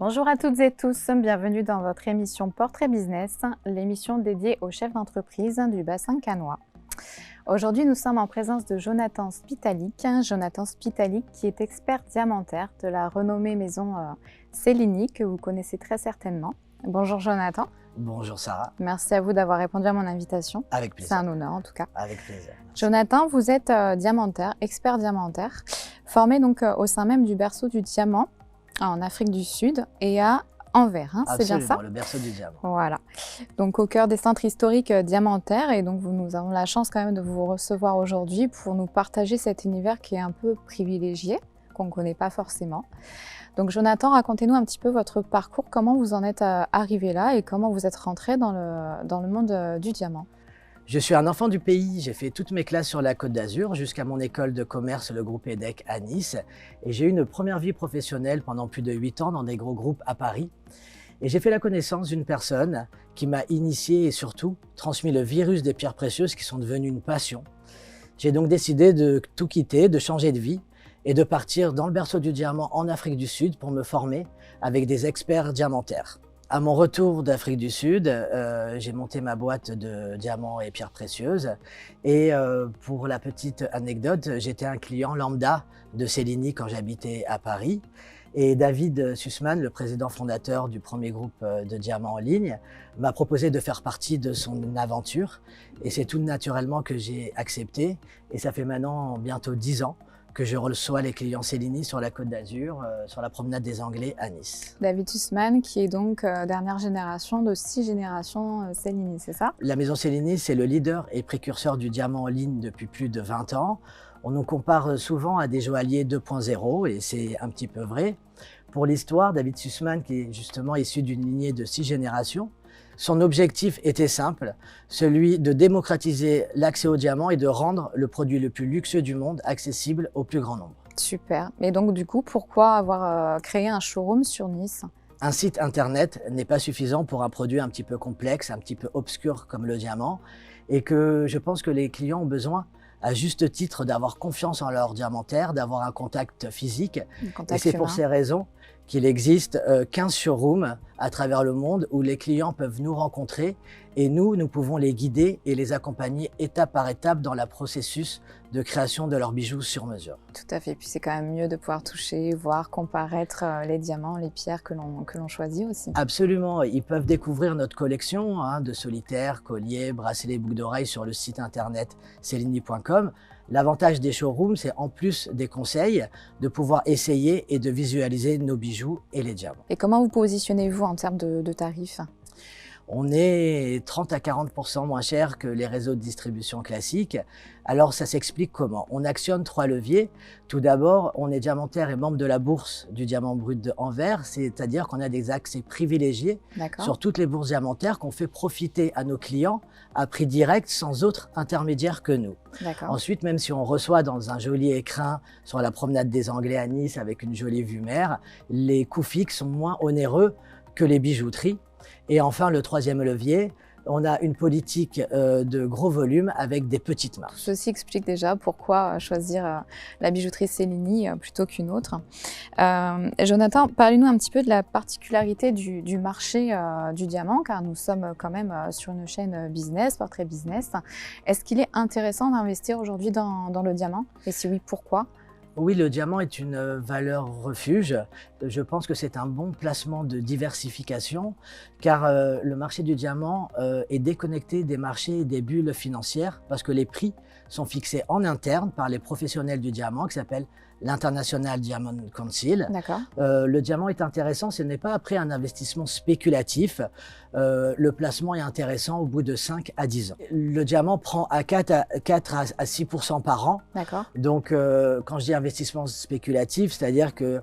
Bonjour à toutes et tous, bienvenue dans votre émission Portrait Business, l'émission dédiée aux chefs d'entreprise du bassin cannois. Aujourd'hui, nous sommes en présence de Jonathan Spitalik. Jonathan Spitalik qui est expert diamantaire de la renommée maison Cellini que vous connaissez très certainement. Bonjour Jonathan. Bonjour Sarah. Merci à vous d'avoir répondu à mon invitation. Avec plaisir. C'est un honneur en tout cas. Avec plaisir. Jonathan, vous êtes diamantaire, expert diamantaire, formé donc au sein même du berceau du diamant en Afrique du Sud et à Anvers, c'est bien ça? Le berceau du diamant. Voilà, donc au cœur des centres historiques diamantaires, et donc nous avons la chance quand même de vous recevoir aujourd'hui pour nous partager cet univers qui est un peu privilégié, qu'on ne connaît pas forcément. Donc Jonathan, racontez-nous un petit peu votre parcours, comment vous en êtes arrivé là et comment vous êtes rentré dans le monde du diamant. Je suis un enfant du pays, j'ai fait toutes mes classes sur la Côte d'Azur jusqu'à mon école de commerce, le groupe EDEC à Nice. Et j'ai eu une première vie professionnelle pendant plus de 8 ans dans des gros groupes à Paris. Et j'ai fait la connaissance d'une personne qui m'a initié et surtout transmis le virus des pierres précieuses qui sont devenues une passion. J'ai donc décidé de tout quitter, de changer de vie et de partir dans le berceau du diamant en Afrique du Sud pour me former avec des experts diamantaires. À mon retour d'Afrique du Sud, j'ai monté ma boîte de diamants et pierres précieuses. Et pour la petite anecdote, j'étais un client lambda de Cellini quand j'habitais à Paris. Et David Sussman, le président fondateur du premier groupe de diamants en ligne, m'a proposé de faire partie de son aventure. Et c'est tout naturellement que j'ai accepté. Et ça fait maintenant bientôt 10 ans que je reçois les clients Cellini sur la Côte d'Azur, sur la promenade des Anglais à Nice. David Sussman, qui est donc dernière génération de 6 générations Cellini, c'est ça? La maison Cellini, c'est le leader et précurseur du diamant en ligne depuis plus de 20 ans. On nous compare souvent à des joailliers 2.0 et c'est un petit peu vrai. Pour l'histoire, David Sussman, qui est justement issu d'une lignée de 6 générations, son objectif était simple, celui de démocratiser l'accès au diamant et de rendre le produit le plus luxueux du monde accessible au plus grand nombre. Super. Et donc du coup, pourquoi avoir créé un showroom sur Nice? Un site internet n'est pas suffisant pour un produit un petit peu complexe, un petit peu obscur comme le diamant, et que je pense que les clients ont besoin, à juste titre, d'avoir confiance en leur diamantaire, d'avoir un contact physique. Et c'est pour ces raisons qu'il existe 15 showrooms à travers le monde où les clients peuvent nous rencontrer et nous pouvons les guider et les accompagner étape par étape dans le processus de création de leurs bijoux sur mesure. Tout à fait, puis c'est quand même mieux de pouvoir toucher, voir, comparaître les diamants, les pierres que l'on choisit aussi. Absolument, ils peuvent découvrir notre collection de solitaires, colliers, bracelets, boucles d'oreilles sur le site internet cellini.com. L'avantage des showrooms, c'est en plus des conseils, de pouvoir essayer et de visualiser nos bijoux et les diamants. Et comment vous positionnez-vous en termes de tarifs? On est 30 à 40% moins cher que les réseaux de distribution classiques. Alors ça s'explique comment? On actionne 3 leviers. Tout d'abord, on est diamantaire et membre de la bourse du diamant brut de Anvers, c'est-à-dire qu'on a des accès privilégiés sur toutes les bourses diamantaires qu'on fait profiter à nos clients à prix direct sans autre intermédiaire que nous. Ensuite, même si on reçoit dans un joli écrin sur la promenade des Anglais à Nice avec une jolie vue mer, les coûts fixes sont moins onéreux que les bijouteries. Et enfin, le troisième levier, on a une politique de gros volume avec des petites marges. Ceci explique déjà pourquoi choisir la bijouterie Cellini plutôt qu'une autre. Jonathan, parlez-nous un petit peu de la particularité du marché du diamant, car nous sommes quand même sur une chaîne business, portrait business. Est-ce qu'il est intéressant d'investir aujourd'hui dans le diamant? Et si oui, pourquoi? Oui, le diamant est une valeur refuge. Je pense que c'est un bon placement de diversification car le marché du diamant est déconnecté des marchés et des bulles financières parce que les prix sont fixés en interne par les professionnels du diamant qui s'appellent l'International Diamond Council. Le diamant est intéressant, ce n'est pas après un investissement spéculatif. Le placement est intéressant au bout de 5 à 10 ans. Le diamant prend à 4 à 6% par an. Donc, quand je dis investissement spéculatif, c'est-à-dire que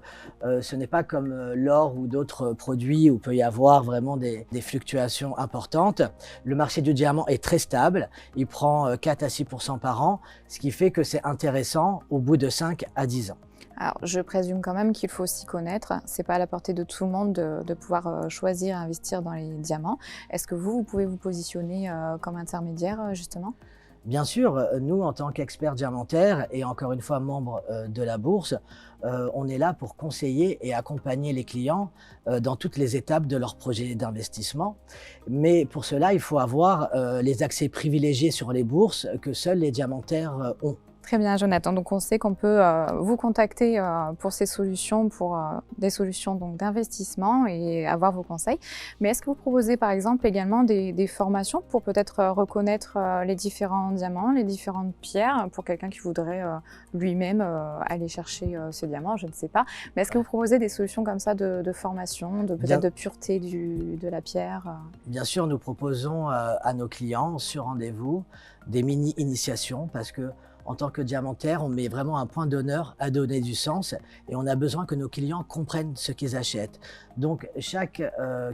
ce n'est pas comme l'or ou d'autres produits où il peut y avoir vraiment des fluctuations importantes. Le marché du diamant est très stable. Il prend 4 à 6% par an, ce qui fait que c'est intéressant au bout de 5 à 10 ans. Alors, je présume quand même qu'il faut s'y connaître. C'est pas à la portée de tout le monde de pouvoir choisir, investir dans les diamants. Est-ce que vous pouvez vous positionner comme intermédiaire, justement? Bien sûr, nous, en tant qu'experts diamantaires et encore une fois membres de la bourse, on est là pour conseiller et accompagner les clients dans toutes les étapes de leur projet d'investissement. Mais pour cela, il faut avoir les accès privilégiés sur les bourses que seuls les diamantaires ont. Très bien, Jonathan. Donc, on sait qu'on peut vous contacter pour ces solutions, pour des solutions donc d'investissement et avoir vos conseils. Mais est-ce que vous proposez, par exemple, également des formations pour peut-être reconnaître les différents diamants, les différentes pierres, pour quelqu'un qui voudrait lui-même aller chercher ces diamants, je ne sais pas. Mais est-ce que vous proposez des solutions comme ça de formation, peut-être de pureté de la pierre Bien sûr, nous proposons à nos clients sur rendez-vous des mini-initiations parce que en tant que diamantaire, on met vraiment un point d'honneur à donner du sens et on a besoin que nos clients comprennent ce qu'ils achètent. Donc, chaque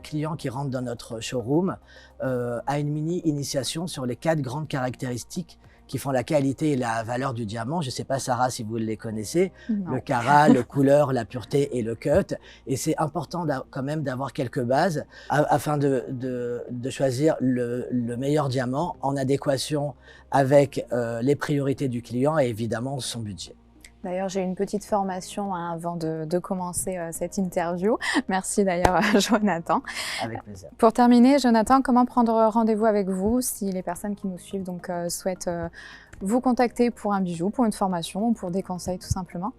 client qui rentre dans notre showroom a une mini-initiation sur les 4 grandes caractéristiques qui font la qualité et la valeur du diamant. Je ne sais pas, Sarah, si vous les connaissez, Non. le carat, le couleur, la pureté et le cut. Et c'est important quand même d'avoir quelques bases afin de choisir le meilleur diamant en adéquation avec les priorités du client et évidemment son budget. D'ailleurs, j'ai une petite formation avant de commencer cette interview. Merci d'ailleurs, Jonathan. Avec plaisir. Pour terminer, Jonathan, comment prendre rendez-vous avec vous si les personnes qui nous suivent souhaitent vous contacter pour un bijou, pour une formation ou pour des conseils tout simplement?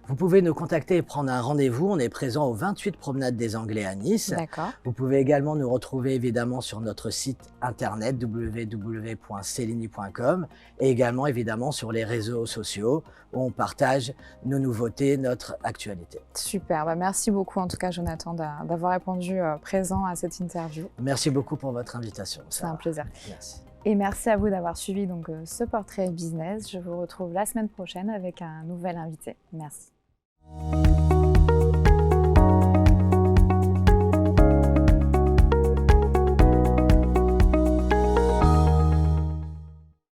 Vous pouvez nous contacter et prendre un rendez-vous. On est présent au 28 Promenade des Anglais à Nice. D'accord. Vous pouvez également nous retrouver évidemment sur notre site internet www.cellini.com et également évidemment sur les réseaux sociaux où on partage nos nouveautés, notre actualité. Super, merci beaucoup en tout cas Jonathan d'avoir répondu présent à cette interview. Merci beaucoup pour votre invitation. C'est un plaisir. Merci. Et merci à vous d'avoir suivi ce portrait business. Je vous retrouve la semaine prochaine avec un nouvel invité. Merci.